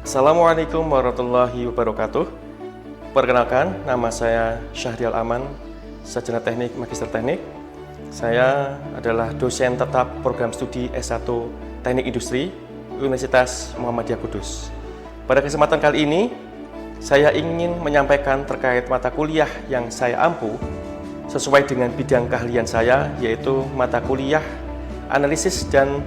Assalamualaikum warahmatullahi wabarakatuh. Perkenalkan, nama saya Syahrial Aman, Sarjana Teknik Magister Teknik. Saya adalah dosen tetap program studi S1 Teknik Industri Universitas Muhammadiyah Kudus. Pada kesempatan kali ini, saya ingin menyampaikan terkait mata kuliah yang saya ampu sesuai dengan bidang keahlian saya, yaitu mata kuliah analisis dan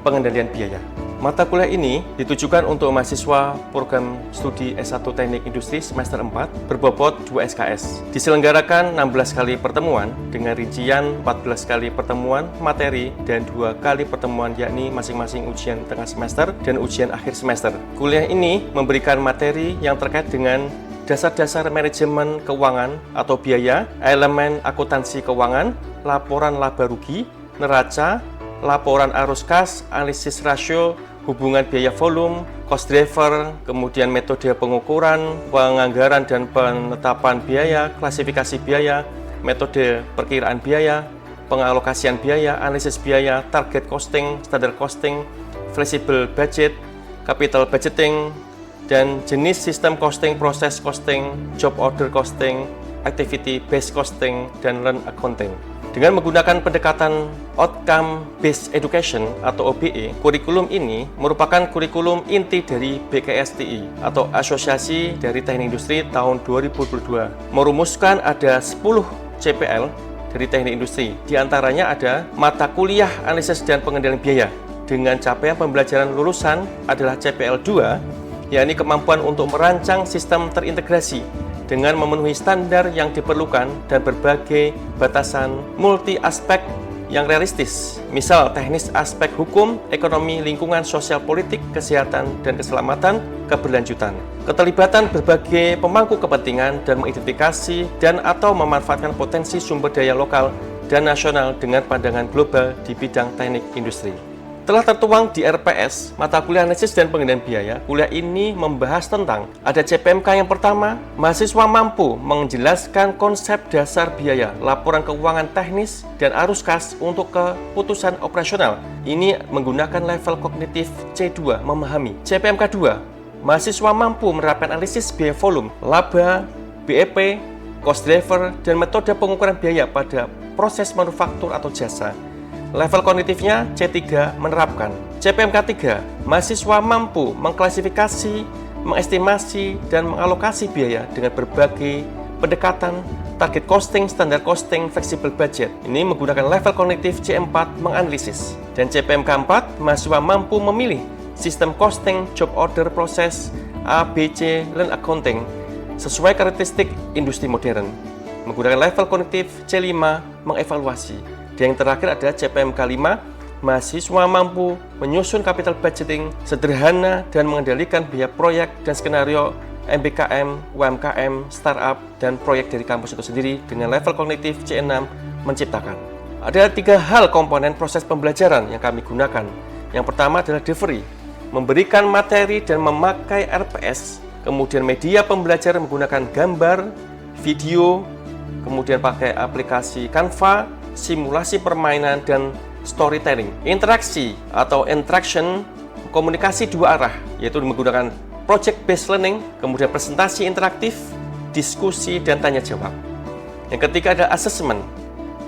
pengendalian biaya. Mata kuliah ini ditujukan untuk mahasiswa program studi S1 Teknik Industri semester 4 berbobot 2 SKS. Diselenggarakan 16 kali pertemuan dengan rincian 14 kali pertemuan materi dan 2 kali pertemuan, yakni masing-masing ujian tengah semester dan ujian akhir semester. Kuliah ini memberikan materi yang terkait dengan dasar-dasar manajemen keuangan atau biaya, elemen akuntansi keuangan, laporan laba rugi, neraca, laporan arus kas, analisis rasio, hubungan biaya volume, cost driver, kemudian metode pengukuran, penganggaran dan penetapan biaya, klasifikasi biaya, metode perkiraan biaya, pengalokasian biaya, analisis biaya, target costing, standard costing, flexible budget, capital budgeting, dan jenis sistem costing, proses costing, job order costing, activity based costing, dan learn accounting. Dengan menggunakan pendekatan Outcome Based Education atau OBE, kurikulum ini merupakan kurikulum inti dari BKSTI atau Asosiasi dari Teknik Industri tahun 2022. Merumuskan ada 10 CPL dari Teknik Industri. Di antaranya ada mata kuliah analisis dan pengendalian biaya. Dengan capaian pembelajaran lulusan adalah CPL 2, yakni kemampuan untuk merancang sistem terintegrasi dengan memenuhi standar yang diperlukan dan berbagai batasan multi aspek yang realistis, misal teknis aspek hukum, ekonomi, lingkungan, sosial politik, kesehatan, dan keselamatan, keberlanjutan. Keterlibatan berbagai pemangku kepentingan dan mengidentifikasi dan atau memanfaatkan potensi sumber daya lokal dan nasional dengan pandangan global di bidang teknik industri. Telah tertuang di RPS, mata kuliah analisis dan pengendalian biaya. Kuliah ini membahas tentang ada CPMK yang pertama, mahasiswa mampu menjelaskan konsep dasar biaya, laporan keuangan teknis, dan arus kas untuk keputusan operasional. Ini menggunakan level kognitif C2, memahami. CPMK 2, mahasiswa mampu menerapkan analisis biaya volume, laba, BEP, cost driver, dan metode pengukuran biaya pada proses manufaktur atau jasa. Level kognitifnya C3, menerapkan. CPMK 3, mahasiswa mampu mengklasifikasi, mengestimasi, dan mengalokasi biaya dengan berbagai pendekatan, target costing, standard costing, flexible budget. Ini menggunakan level kognitif C4, menganalisis. Dan CPMK 4, mahasiswa mampu memilih sistem costing, job order proses, A, B, C, learn accounting, sesuai karakteristik industri modern. Menggunakan level kognitif C5, mengevaluasi. Dan yang terakhir adalah CPMK 5, mahasiswa mampu menyusun capital budgeting sederhana dan mengendalikan biaya proyek dan skenario MBKM, UMKM, startup, dan proyek dari kampus itu sendiri dengan level kognitif C6, menciptakan. Ada 3 hal komponen proses pembelajaran yang kami gunakan. Yang pertama adalah delivery, memberikan materi dan memakai RPS, kemudian media pembelajaran menggunakan gambar, video, kemudian pakai aplikasi Canva, simulasi permainan, dan storytelling. Interaksi atau interaction, komunikasi 2 arah, yaitu menggunakan project based learning, kemudian presentasi interaktif, diskusi, dan tanya jawab. Yang ketiga ada assessment,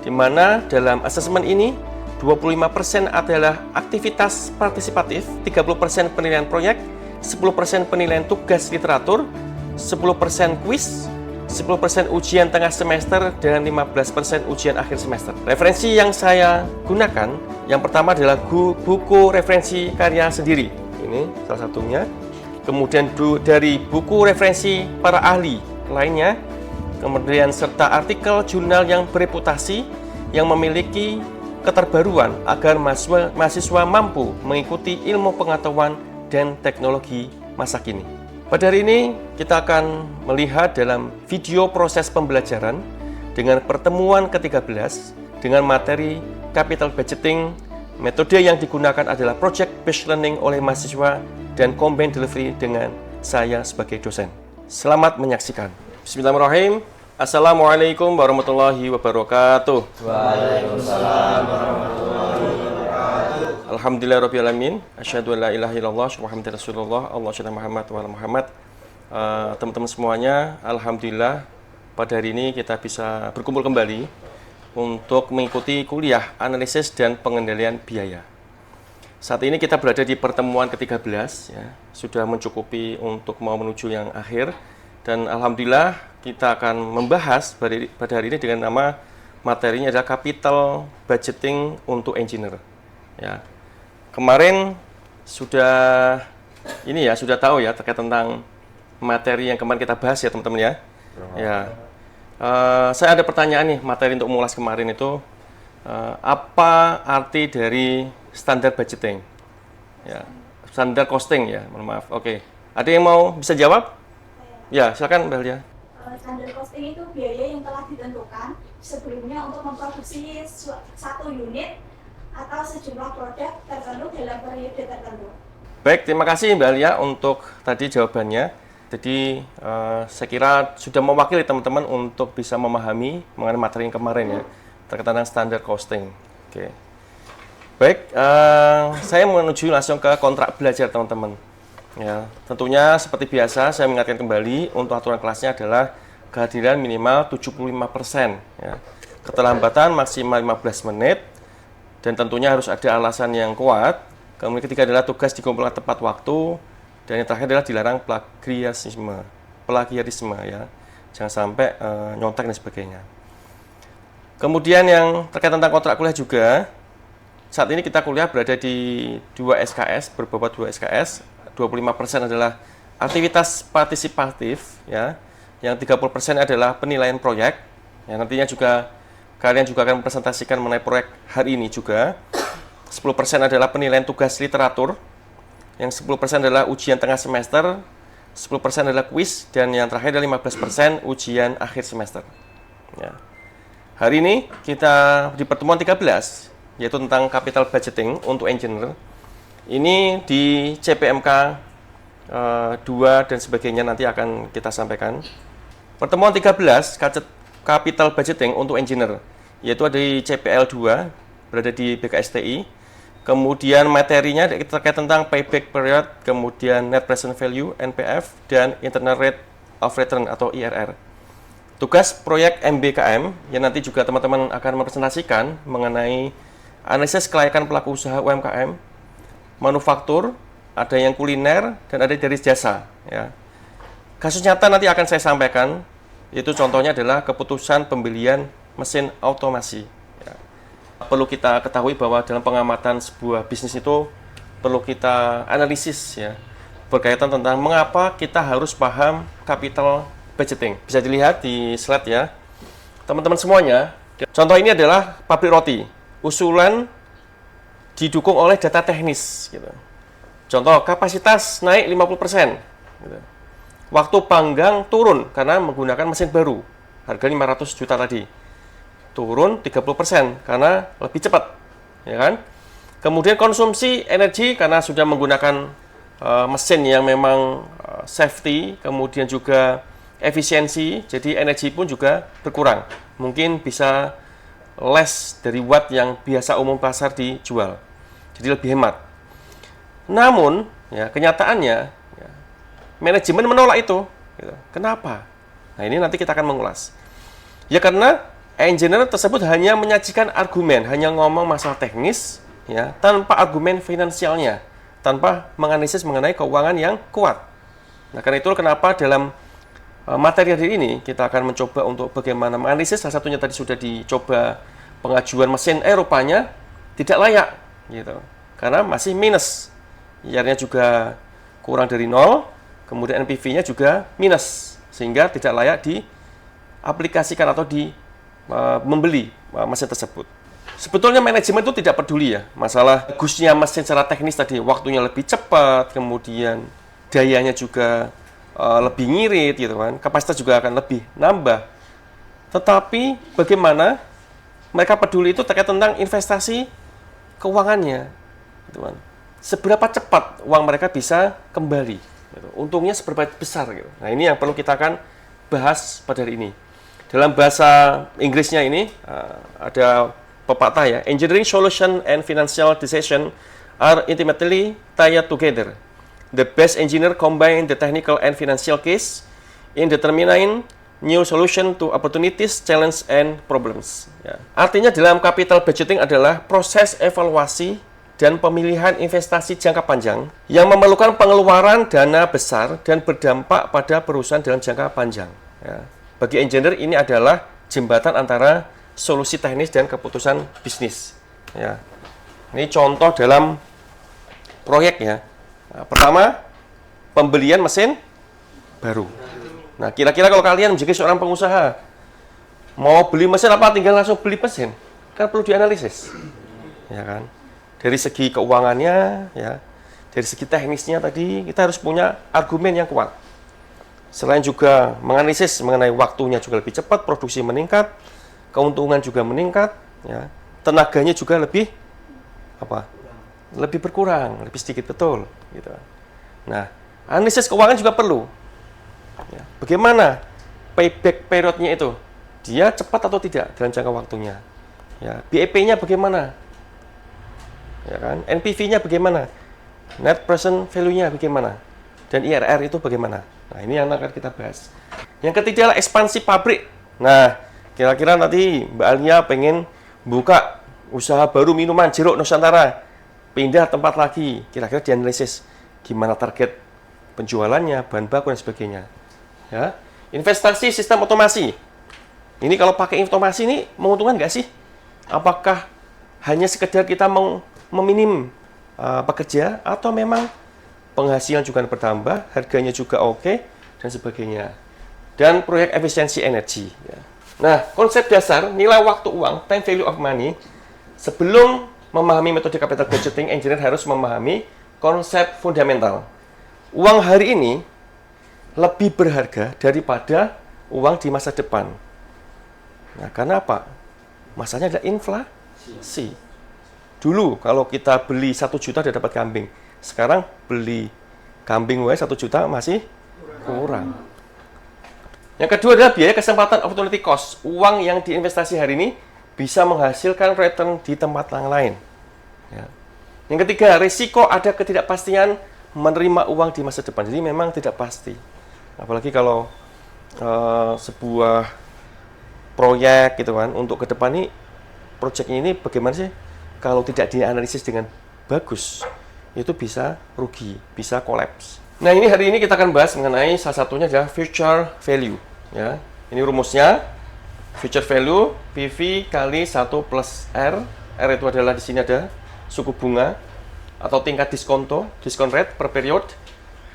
di mana dalam assessment ini 25% adalah aktivitas partisipatif, 30% penilaian proyek, 10% penilaian tugas literatur, 10% kuis, 10% ujian tengah semester, dan 15% ujian akhir semester. Referensi yang saya gunakan, yang pertama adalah buku referensi karya sendiri. Ini salah satunya. Kemudian dari buku referensi para ahli lainnya, kemudian serta artikel jurnal yang bereputasi yang memiliki keterbaruan agar mahasiswa mampu mengikuti ilmu pengetahuan dan teknologi masa kini. Pada hari ini, kita akan melihat dalam video proses pembelajaran dengan pertemuan ke-13 dengan materi capital budgeting. Metode yang digunakan adalah project based learning oleh mahasiswa dan combined delivery dengan saya sebagai dosen. Selamat menyaksikan. Bismillahirrahmanirrahim. Assalamualaikum warahmatullahi wabarakatuh. Waalaikumsalam warahmatullahi wabarakatuh. Alhamdulillahirrabbilalamin. Asyhadu an la ilaha illallah wa muhammadar rasulullah. Allah syada Muhammad wa ala Muhammad. Teman-teman semuanya, alhamdulillah pada hari ini kita bisa berkumpul kembali untuk mengikuti kuliah analisis dan pengendalian biaya. Saat ini kita berada di pertemuan ke-13 ya, sudah mencukupi untuk mau menuju yang akhir, dan alhamdulillah kita akan membahas pada hari ini dengan nama materinya adalah capital budgeting untuk engineer. Ya. Kemarin sudah tahu ya terkait tentang materi yang kemarin kita bahas ya teman-teman ya. Ya. Saya ada pertanyaan nih, materi untuk mengulas kemarin itu apa arti dari standar budgeting? Ya, standar costing ya, mohon maaf. Oke. Ada yang mau bisa jawab? Ya, silakan Mbak Lia. Standar costing itu biaya yang telah ditentukan sebelumnya untuk memproduksi satu unit atau sejumlah produk tertentu dalam periode tertentu. Baik, terima kasih Mbak Lia untuk tadi jawabannya. Jadi saya kira sudah mewakili teman-teman untuk bisa memahami mengenai materi yang kemarin ya, terkait dengan standar costing. Oke. Baik, saya menuju langsung ke kontrak belajar teman-teman. Ya, tentunya seperti biasa saya mengingatkan kembali untuk aturan kelasnya adalah kehadiran minimal 75%. Ya. Keterlambatan maksimal 15 menit. Dan tentunya harus ada alasan yang kuat. Kemudian ketiga adalah tugas dikumpulkan tepat waktu. Dan yang terakhir adalah dilarang plagiarisme ya. Jangan sampai nyontek dan sebagainya. Kemudian yang terkait tentang kontrak kuliah juga, saat ini kita kuliah berada di 2 SKS, berbobot 2 SKS. 25% adalah aktivitas partisipatif ya. Yang 30% adalah penilaian proyek. Ya, nantinya juga kalian juga akan mempresentasikan mengenai proyek hari ini juga. 10% adalah penilaian tugas literatur. Yang 10% adalah ujian tengah semester. 10% adalah kuis. Dan yang terakhir adalah 15% ujian akhir semester. Ya. Hari ini kita di pertemuan 13, yaitu tentang capital budgeting untuk engineer. Ini di CPMK 2 dan sebagainya nanti akan kita sampaikan. Pertemuan 13, capital budgeting untuk engineer, yaitu ada di CPL 2, berada di BKSTI. Kemudian materinya terkait tentang payback period, kemudian net present value, NPF, dan internal rate of return atau IRR. Tugas proyek MBKM, yang nanti juga teman-teman akan mempresentasikan mengenai analisis kelayakan pelaku usaha UMKM, manufaktur, ada yang kuliner, dan ada dari jasa. Ya. Kasus nyata nanti akan saya sampaikan, itu contohnya adalah keputusan pembelian mesin automasi. Ya. Perlu kita ketahui bahwa dalam pengamatan sebuah bisnis itu perlu kita analisis ya, berkaitan tentang mengapa kita harus paham capital budgeting. Bisa dilihat di slide ya, teman-teman semuanya. Contoh ini adalah pabrik roti, usulan didukung oleh data teknis. Gitu. Contoh, kapasitas naik 50%. Gitu. Waktu panggang turun karena menggunakan mesin baru, harga 500 juta tadi. Turun 30% karena lebih cepat, ya kan? Kemudian konsumsi energi karena sudah menggunakan mesin yang memang safety, kemudian juga efisiensi, jadi energi pun juga berkurang. Mungkin bisa less dari watt yang biasa umum pasar dijual. Jadi lebih hemat. Namun, ya kenyataannya manajemen menolak itu. Gitu. Kenapa? Nah, ini nanti kita akan mengulas. Ya karena engineer tersebut hanya menyajikan argumen, hanya ngomong masalah teknis, ya, tanpa argumen finansialnya, tanpa menganalisis mengenai keuangan yang kuat. Nah, karena itu kenapa dalam materi hari ini kita akan mencoba untuk bagaimana menganalisis. Salah satunya tadi sudah dicoba pengajuan mesin, rupanya tidak layak, gitu, karena masih minus, IR-nya juga kurang dari 0. Kemudian NPV-nya juga minus, sehingga tidak layak diaplikasikan atau membeli mesin tersebut. Sebetulnya manajemen itu tidak peduli ya, masalah bagusnya mesin secara teknis tadi, waktunya lebih cepat, kemudian dayanya juga lebih ngirit, gitu kan, kapasitas juga akan lebih nambah. Tetapi bagaimana mereka peduli itu terkait tentang investasi keuangannya, gitu kan. Seberapa cepat uang mereka bisa kembali. Gitu. Untungnya seberapa besar gitu. Nah, ini yang perlu kita akan bahas pada hari ini. Dalam bahasa Inggrisnya ini ada pepatah ya, engineering solution and financial decision are intimately tied together. The best engineer combine the technical and financial case in determining new solution to opportunities, challenge, and problems. Ya. Artinya dalam capital budgeting adalah proses evaluasi dan pemilihan investasi jangka panjang yang memerlukan pengeluaran dana besar dan berdampak pada perusahaan dalam jangka panjang. Ya. Bagi engineer ini adalah jembatan antara solusi teknis dan keputusan bisnis. Ya. Ini contoh dalam proyek ya. Nah, pertama, pembelian mesin baru. Nah, kira-kira kalau kalian menjadi seorang pengusaha, mau beli mesin apa tinggal langsung beli mesin? Kan perlu dianalisis. Ya kan? Dari segi keuangannya, ya, dari segi teknisnya tadi, kita harus punya argumen yang kuat. Selain juga menganalisis mengenai waktunya juga lebih cepat, produksi meningkat, keuntungan juga meningkat, ya, tenaganya juga lebih lebih berkurang, lebih sedikit, betul. Gitu. Nah, analisis keuangan juga perlu. Ya, bagaimana payback periodnya itu? Dia cepat atau tidak dalam jangka waktunya? Ya, BEP-nya bagaimana? Ya kan? NPV-nya bagaimana? Net present value-nya bagaimana? Dan IRR itu bagaimana? Nah, ini yang akan kita bahas. Yang ketiga adalah ekspansi pabrik. Nah, kira-kira nanti Mbak Alia pengen buka usaha baru minuman jeruk Nusantara, pindah tempat lagi, kira-kira dianalisis gimana target penjualannya, bahan baku dan sebagainya. Ya, investasi sistem otomasi. Ini kalau pakai otomasi ini menguntungkan nggak sih? Apakah hanya sekedar kita meminim pekerja atau memang penghasilan juga bertambah, harganya juga oke dan sebagainya. Dan proyek efisiensi energi. Ya. Nah, konsep dasar nilai waktu uang, time value of money, sebelum memahami metode capital budgeting, engineer harus memahami konsep fundamental. Uang hari ini lebih berharga daripada uang di masa depan. Nah, karena apa? Masanya adalah inflasi. Dulu kalau kita beli 1 juta dia dapat kambing. Sekarang beli kambing 1 juta masih kurang. Yang kedua adalah biaya kesempatan, opportunity cost. Uang yang diinvestasi hari ini bisa menghasilkan return di tempat yang lain. Ya. Yang ketiga, risiko ada ketidakpastian menerima uang di masa depan. Jadi memang tidak pasti. Apalagi kalau sebuah proyek gitu kan, untuk ke depan ini, proyeknya ini bagaimana sih? Kalau tidak dianalisis dengan bagus, itu bisa rugi, bisa kolaps. Nah, ini hari ini kita akan bahas mengenai salah satunya adalah future value. Ya, ini rumusnya. Future value PV kali 1 plus R. R itu adalah di sini ada suku bunga atau tingkat diskonto, diskon rate per period.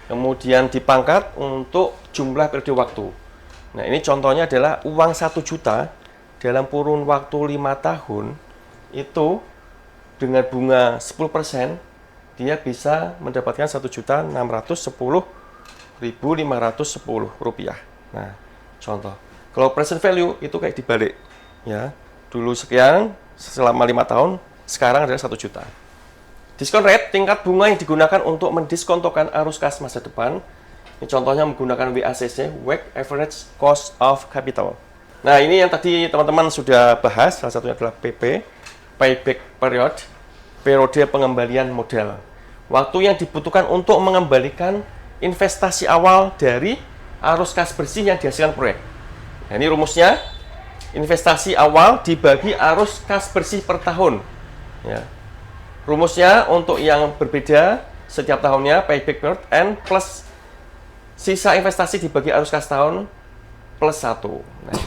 Kemudian dipangkat untuk jumlah periode waktu. Nah, ini contohnya adalah uang 1 juta dalam kurun waktu 5 tahun itu dengan bunga 10%, dia bisa mendapatkan Rp1.610.510. Nah, contoh. Kalau present value itu kayak dibalik. Ya, dulu sekian, selama 5 tahun, sekarang adalah 1 juta. Diskon rate, tingkat bunga yang digunakan untuk mendiskontokan arus kas masa depan. Ini contohnya menggunakan WACC, Weighted Average Cost of Capital. Nah, ini yang tadi teman-teman sudah bahas, salah satunya adalah PP, Payback Period, periode pengembalian modal. Waktu yang dibutuhkan untuk mengembalikan investasi awal dari arus kas bersih yang dihasilkan proyek. Nah, ini rumusnya, investasi awal dibagi arus kas bersih per tahun. Ya. Rumusnya untuk yang berbeda setiap tahunnya, payback period N plus sisa investasi dibagi arus kas tahun plus 1. Nah,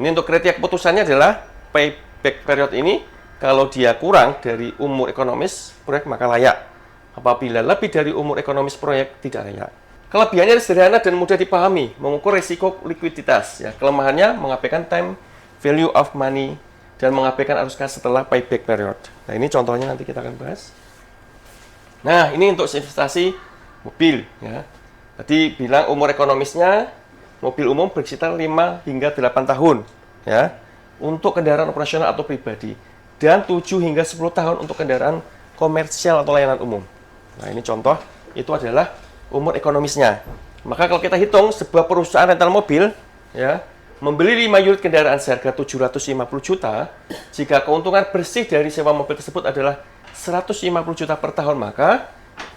ini untuk kriteria keputusannya adalah payback period ini kalau dia kurang dari umur ekonomis proyek maka layak. Apabila lebih dari umur ekonomis proyek tidak layak. Kelebihannya sederhana dan mudah dipahami, mengukur risiko likuiditas. Ya, kelemahannya mengabaikan time value of money dan mengabaikan arus kas setelah payback period. Nah, ini contohnya nanti kita akan bahas. Nah, ini untuk investasi mobil. Ya. Tadi bilang umur ekonomisnya mobil umum bersekitar 5 hingga 8 tahun. Ya, untuk kendaraan operasional atau pribadi. Dan 7 hingga 10 tahun untuk kendaraan komersial atau layanan umum. Nah, ini contoh, itu adalah umur ekonomisnya. Maka kalau kita hitung sebuah perusahaan rental mobil, ya, membeli 5 unit kendaraan seharga 750 juta, jika keuntungan bersih dari sewa mobil tersebut adalah 150 juta per tahun, maka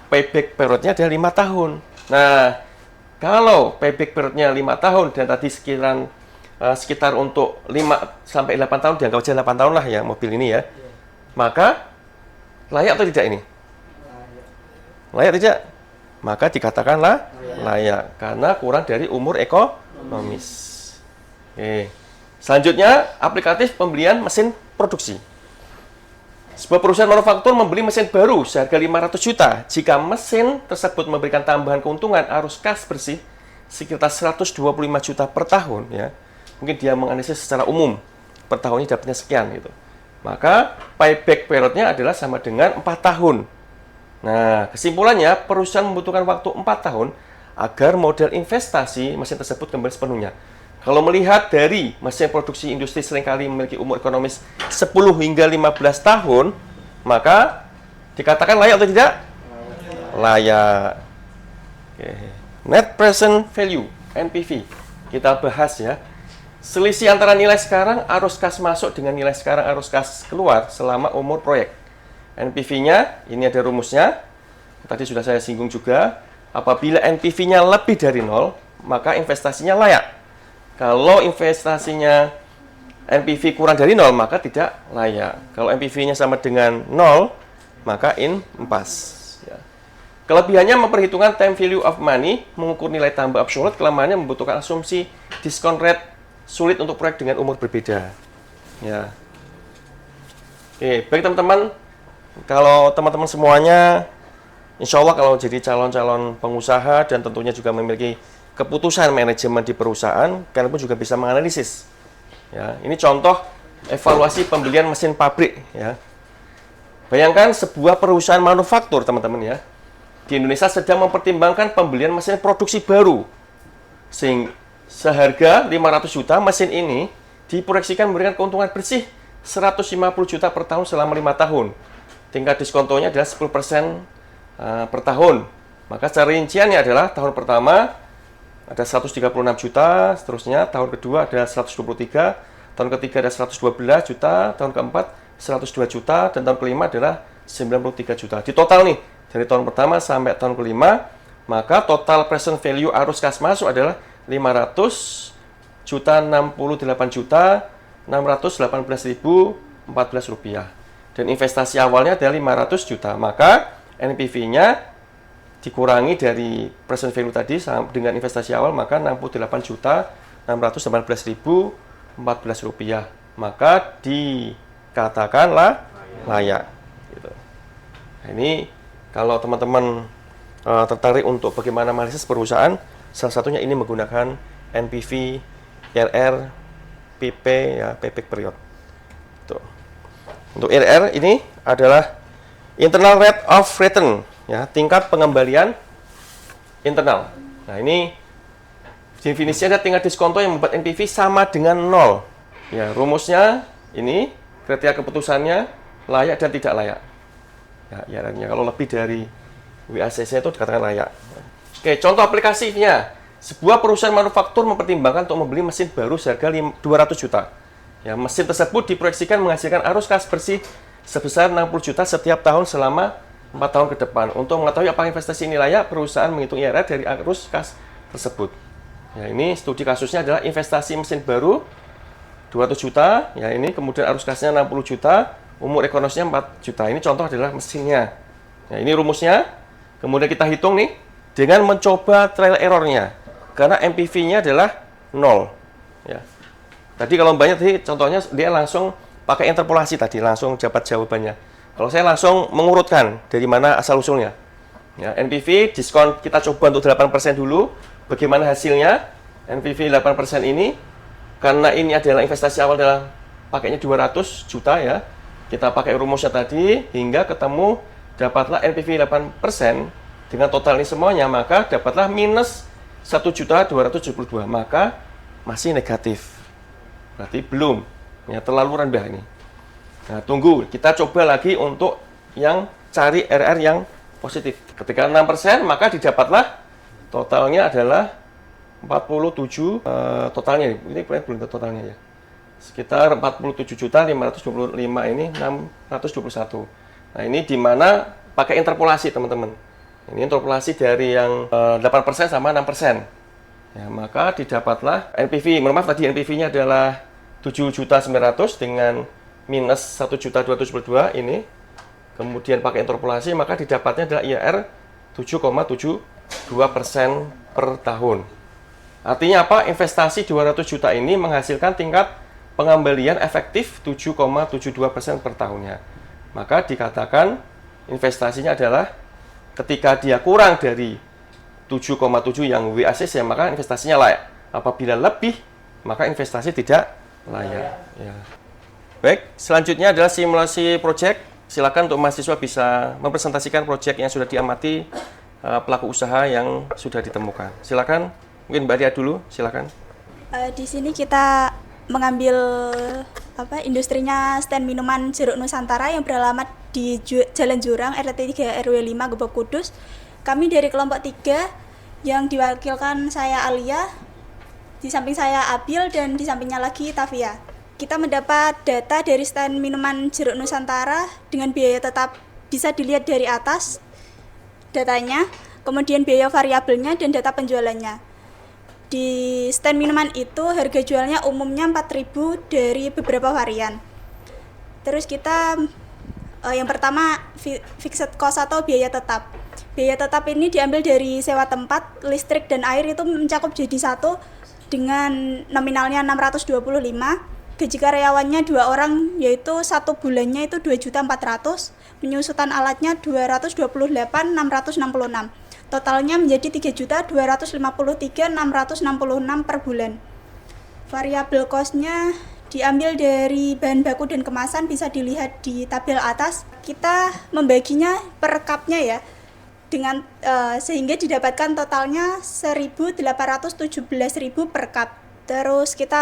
payback periodnya adalah 5 tahun. Nah, kalau payback periodnya 5 tahun dan tadi sekitar untuk 5 sampai 8 tahun, dianggap aja 8 tahun lah ya mobil ini ya. Maka layak atau tidak ini? Layak tidak? Maka dikatakanlah layak karena kurang dari umur ekonomis. Oke. Selanjutnya, aplikatif pembelian mesin produksi. Sebuah perusahaan manufaktur membeli mesin baru seharga 500 juta. Jika mesin tersebut memberikan tambahan keuntungan arus kas bersih sekitar 125 juta per tahun, ya. Mungkin dia menganalisis secara umum per tahunnya dapatnya sekian gitu. Maka payback periodnya adalah sama dengan 4 tahun. Nah, kesimpulannya perusahaan membutuhkan waktu 4 tahun agar modal investasi mesin tersebut kembali sepenuhnya. Kalau melihat dari mesin produksi industri seringkali memiliki umur ekonomis 10 hingga 15 tahun, maka dikatakan layak atau tidak? Layak. Oke. Net present value, NPV. Kita bahas ya. Selisih antara nilai sekarang arus kas masuk dengan nilai sekarang arus kas keluar selama umur proyek. NPV-nya, ini ada rumusnya. Tadi sudah saya singgung juga. Apabila NPV-nya lebih dari 0, maka investasinya layak. Kalau investasinya NPV kurang dari 0, maka tidak layak. Kalau NPV-nya sama dengan 0, maka impas. Ya. Kelebihannya memperhitungkan time value of money, mengukur nilai tambah absolut. Kelemahannya membutuhkan asumsi discount rate, sulit untuk proyek dengan umur berbeda. Ya. Oke, baik teman-teman. Kalau teman-teman semuanya, insya Allah kalau jadi calon-calon pengusaha dan tentunya juga memiliki keputusan manajemen di perusahaan, kalian pun juga bisa menganalisis. Ya, ini contoh evaluasi pembelian mesin pabrik. Ya. Bayangkan sebuah perusahaan manufaktur, teman-teman ya, di Indonesia sedang mempertimbangkan pembelian mesin produksi baru. Seharga 500 juta, mesin ini diproyeksikan memberikan keuntungan bersih 150 juta per tahun selama 5 tahun. Tingkat diskontonya adalah 10% per tahun. Maka secara rinciannya adalah tahun pertama ada 136 juta, seterusnya tahun kedua ada 123, tahun ketiga ada 112 juta, tahun keempat 102 juta, dan tahun kelima adalah 93 juta. Di total nih, dari tahun pertama sampai tahun kelima, maka total present value arus kas masuk adalah 500 juta 68 juta 618.014 rupiah. Dan investasi awalnya adalah 500 juta, maka NPV-nya dikurangi dari present value tadi dengan investasi awal, maka 68 juta 618.014 rupiah. Maka dikatakanlah layak. Gitu. Nah, ini kalau teman-teman tertarik untuk bagaimana analisis perusahaan, salah satunya ini menggunakan NPV, IRR, PP, ya, payback period. Tuh. Untuk IRR ini adalah internal rate of return, ya, tingkat pengembalian internal. Nah, ini definisinya ada tingkat diskonto yang membuat NPV sama dengan 0. Ya, rumusnya ini, kriteria keputusannya layak dan tidak layak. Ya, IRR-nya kalau lebih dari WACC itu dikatakan layak. Oke, contoh aplikasinya. Sebuah perusahaan manufaktur mempertimbangkan untuk membeli mesin baru seharga 200 juta. Ya, mesin tersebut diproyeksikan menghasilkan arus kas bersih sebesar 60 juta setiap tahun selama 4 tahun ke depan. Untuk mengetahui apakah investasi ini layak, perusahaan menghitung IRR dari arus kas tersebut. Ya, ini studi kasusnya adalah investasi mesin baru 200 juta, ya ini kemudian arus kasnya 60 juta, umur ekonomisnya 4 juta. Ini contoh adalah mesinnya. Ya, ini rumusnya. Kemudian kita hitung nih dengan mencoba trial errornya. Karena MPV-nya adalah 0. Ya. Tadi kalau banyak tadi contohnya dia langsung pakai interpolasi tadi, langsung dapat jawabannya. Kalau saya langsung mengurutkan dari mana asal-usulnya. Ya, NPV, diskon kita coba untuk 8% dulu. Bagaimana hasilnya? NPV 8% ini, karena ini adalah investasi awal adalah pakainya 200 juta ya. Kita pakai rumusnya tadi, hingga ketemu dapatlah NPV 8% dengan total ini semuanya, maka dapatlah minus 1.272.000. Maka masih negatif. Berarti belum. Ya, terlalu rendah ini. Nah, tunggu, kita coba lagi untuk yang cari RR yang positif. Ketika 6%, maka didapatlah totalnya adalah 47, totalnya, ini belum totalnya ya. Sekitar 47.525 ini 621. Nah, ini di mana pakai interpolasi, teman-teman. Ini interpolasi dari yang 8% sama 6%. Ya, maka didapatlah NPV, maaf tadi NPV-nya adalah 7.900.000 dengan minus 1.222.000 ini. Kemudian pakai interpolasi, maka didapatnya adalah IRR 7,72% per tahun. Artinya apa? Investasi 200 juta ini menghasilkan tingkat pengembalian efektif 7,72% per tahunnya. Maka dikatakan investasinya adalah ketika dia kurang dari 7,7 yang WACC, maka investasinya layak. Apabila lebih, maka investasi tidak layak. Ya. Baik, selanjutnya adalah simulasi proyek. Silakan untuk mahasiswa bisa mempresentasikan proyek yang sudah diamati pelaku usaha yang sudah ditemukan. Silakan, mungkin Mbak Ria dulu, silakan. Di sini kita mengambil industrinya stand minuman Jeruk Nusantara yang beralamat di Jalan Jurang RT 3 RW 5 Gebok Kudus. Kami dari kelompok 3 yang diwakilkan saya Alia, di samping saya Abil, dan di sampingnya lagi Tavia. Kita mendapat data dari stand minuman Jeruk Nusantara dengan biaya tetap, bisa dilihat dari atas datanya, kemudian biaya variabelnya dan data penjualannya. Di stand minuman itu harga jualnya umumnya 4.000 dari beberapa varian. Terus kita yang pertama fixed cost atau biaya tetap. Biaya tetap ini diambil dari sewa tempat, listrik dan air itu mencakup jadi satu dengan nominalnya 625. Gaji karyawannya 2 orang, yaitu 1 bulannya itu 2.400.000, penyusutan alatnya 228.666. Totalnya menjadi 3.253.666 per bulan. Variabel cost-nya diambil dari bahan baku dan kemasan, bisa dilihat di tabel atas. Kita membaginya per cup-nya ya, dengan sehingga didapatkan totalnya 1.817.000 per cup. Terus kita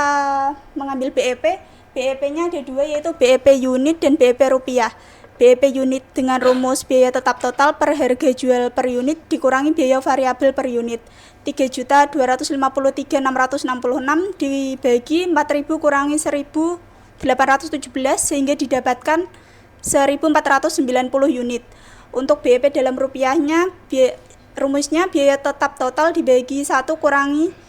mengambil BEP. BEP-nya ada 2, yaitu BEP unit dan BEP rupiah. BEP unit dengan rumus biaya tetap total per harga jual per unit dikurangi biaya variabel per unit. 3.253.666 dibagi 4.000 kurangi 1.817 sehingga didapatkan 1.490 unit. Untuk BEP dalam rupiahnya, rumusnya biaya tetap total dibagi 1 kurangi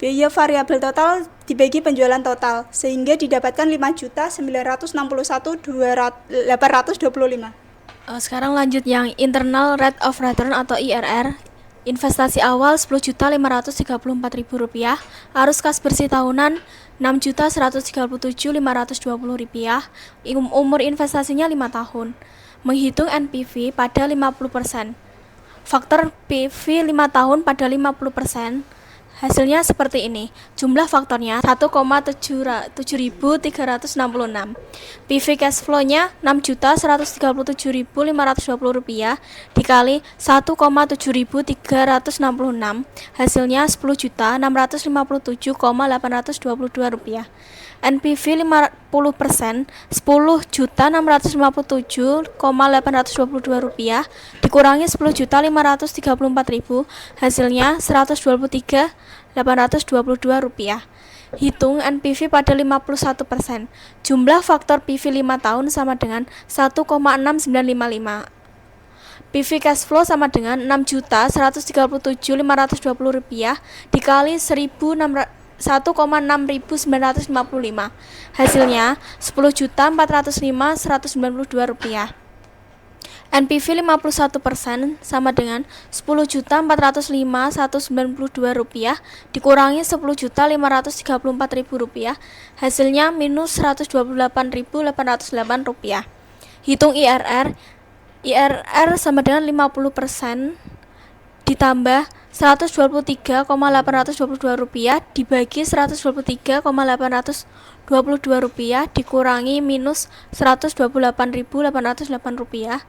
biaya variabel total dibagi penjualan total, sehingga didapatkan 5.961.825. Sekarang lanjut yang internal rate of return atau IRR. Investasi awal Rp10.534.000, arus kas bersih tahunan Rp6.137.520, umur investasinya 5 tahun. Menghitung NPV pada 50%. Faktor PV 5 tahun pada 50%. Hasilnya seperti ini. Jumlah faktornya 1,7366. PV cash flow-nya Rp6.137.520 dikali 1,7366. Hasilnya Rp10.657.822. NPV 50%, Rp10.657.822 dikurangi Rp10.534.000, hasilnya Rp123.822. Hitung NPV pada 51%. Jumlah faktor PV 5 tahun sama dengan 1,6955. PV cash flow sama dengan Rp6.137.520 dikali 1,6955. Hasilnya Rp10.405.192. NPV 51% sama dengan Rp10.405.192 dikurangi Rp10.534.000. Hasilnya minus Rp128.808. Hitung IRR. IRR sama dengan 50% ditambah Rp123.822 dibagi Rp123.822 dikurangi minus Rp128.808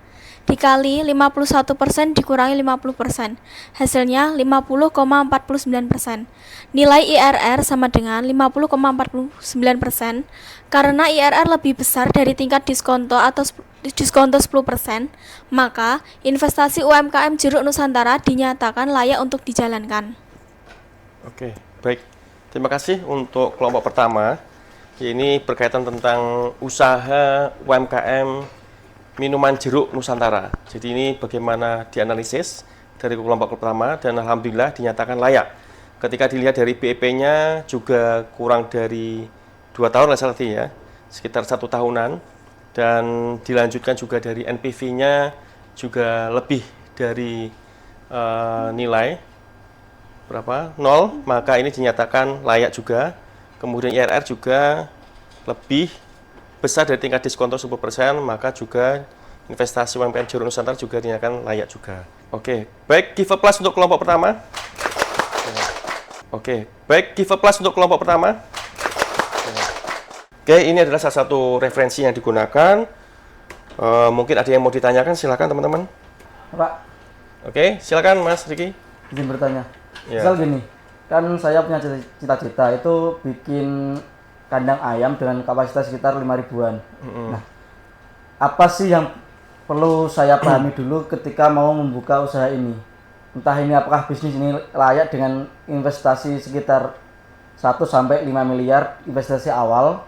dikali 51% dikurangi 50%, hasilnya 50,49%. Nilai IRR sama dengan 50,49%. Karena IRR lebih besar dari tingkat diskonto atau diskonto 10%, maka investasi UMKM Jeruk Nusantara dinyatakan layak untuk dijalankan. Oke, baik. Terima kasih untuk kelompok pertama. Ini berkaitan tentang usaha UMKM minuman jeruk Nusantara. Jadi ini bagaimana dianalisis dari kelompok pertama dan alhamdulillah dinyatakan layak. Ketika dilihat dari BEP-nya juga kurang dari 2 tahun lah salah ya, sekitar 1 tahunan, dan dilanjutkan juga dari NPV-nya juga lebih dari nilai berapa 0, maka ini dinyatakan layak juga. Kemudian IRR juga lebih besar dari tingkat diskonto 10%, maka juga investasi UMKM Jeruk Nusantara juga dinyatakan layak juga. Oke, baik, give a plus untuk kelompok pertama. Oke, baik, give a plus untuk kelompok pertama. Oke, ini adalah salah satu referensi yang digunakan. Mungkin ada yang mau ditanyakan, silakan teman-teman. Pak, Oke, silakan Mas Riki. izin bertanya. Ya. Misal gini, kan saya punya cita-cita itu bikin kandang ayam dengan kapasitas sekitar 5 ribuan. Nah, apa sih yang perlu saya pahami dulu ketika mau membuka usaha ini? Entah ini apakah bisnis ini layak dengan investasi sekitar 1 sampai 5 miliar investasi awal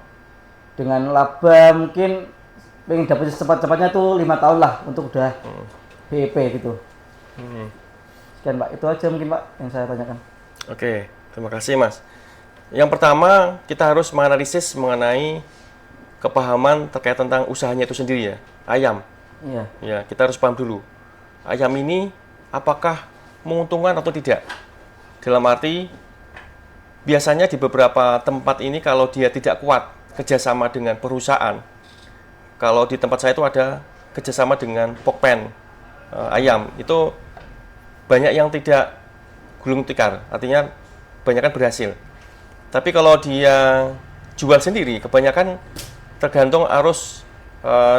dengan laba mungkin pengen dapat cepat-cepatnya tuh 5 tahun lah untuk udah BEP gitu. Sekian Pak, itu aja mungkin Pak yang saya tanyakan. Oke, terima kasih Mas. Yang pertama, kita harus menganalisis mengenai kepahaman terkait tentang usahanya itu sendiri ya, ayam. Iya. Ya, kita harus paham dulu. Ayam ini apakah menguntungkan atau tidak? Dalam arti, biasanya di beberapa tempat ini kalau dia tidak kuat kerjasama dengan perusahaan, kalau di tempat saya itu ada kerjasama dengan pokpen ayam, itu banyak yang tidak gulung tikar, artinya banyak kan berhasil. Tapi kalau dia jual sendiri, kebanyakan tergantung arus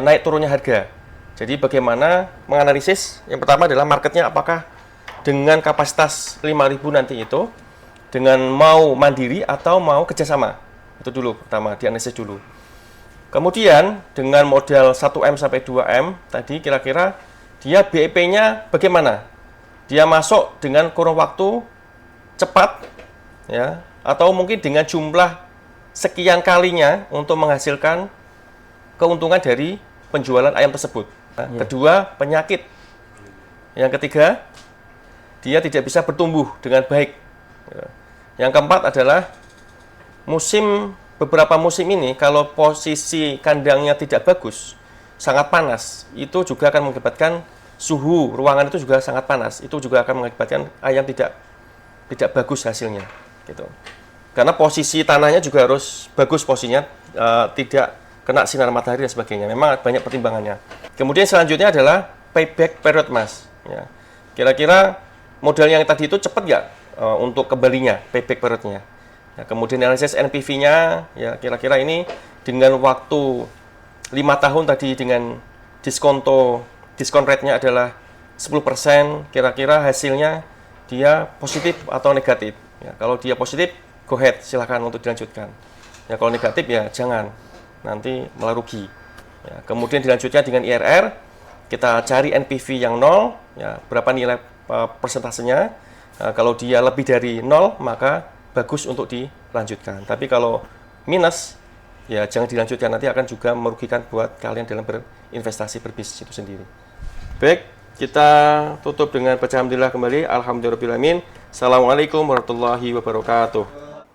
naik turunnya harga. Jadi bagaimana menganalisis, yang pertama adalah marketnya apakah dengan kapasitas 5.000 nanti itu, dengan mau mandiri atau mau kerjasama. Itu dulu, pertama, dianalisis dulu. Kemudian, dengan modal 1M sampai 2M, tadi kira-kira dia BEP-nya bagaimana? Dia masuk dengan kurun waktu cepat, ya, atau mungkin dengan jumlah sekian kalinya untuk menghasilkan keuntungan dari penjualan ayam tersebut. Nah, kedua, penyakit. Yang ketiga, dia tidak bisa bertumbuh dengan baik. Yang keempat adalah beberapa musim ini kalau posisi kandangnya tidak bagus, sangat panas, itu juga akan mengakibatkan suhu ruangan itu juga sangat panas. Itu juga akan mengakibatkan ayam tidak bagus hasilnya, gitu. Karena posisi tanahnya juga harus bagus posisinya, tidak kena sinar matahari dan sebagainya. Memang banyak pertimbangannya. Kemudian selanjutnya adalah payback period, Mas. Ya. Kira-kira modal yang tadi itu cepat nggak untuk kembalinya, payback periodnya. Ya, kemudian analisis NPV-nya, ya kira-kira ini dengan waktu 5 tahun tadi dengan diskon rate-nya adalah 10%, kira-kira hasilnya dia positif atau negatif. Ya, kalau dia positif, go ahead, silahkan untuk dilanjutkan. Ya, kalau negatif ya jangan, nanti malah rugi. Ya, kemudian dilanjutkan dengan IRR, kita cari NPV yang 0, ya, berapa nilai persentasenya. Kalau dia lebih dari 0, maka bagus untuk dilanjutkan. Tapi kalau minus, ya jangan dilanjutkan, nanti akan juga merugikan buat kalian dalam berinvestasi berbisnis itu sendiri. Baik, kita tutup dengan baca alhamdulillah kembali. Alhamdulillahirabbil. Assalamualaikum warahmatullahi wabarakatuh.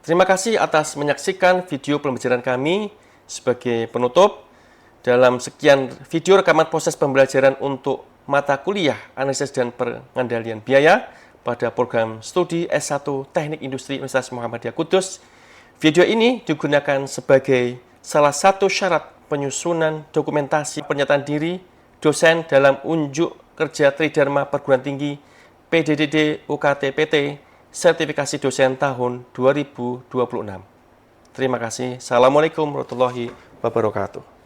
Terima kasih atas menyaksikan video pembelajaran kami. Sebagai penutup, dalam sekian video rekaman proses pembelajaran untuk mata kuliah analisis dan pengendalian biaya pada program studi S1 Teknik Industri Universitas Muhammadiyah Kudus. Video ini digunakan sebagai salah satu syarat penyusunan dokumentasi pernyataan diri dosen dalam unjuk kerja Tridharma Perguruan Tinggi PDDD UKT PT sertifikasi dosen tahun 2026. Terima kasih. Assalamualaikum warahmatullahi wabarakatuh.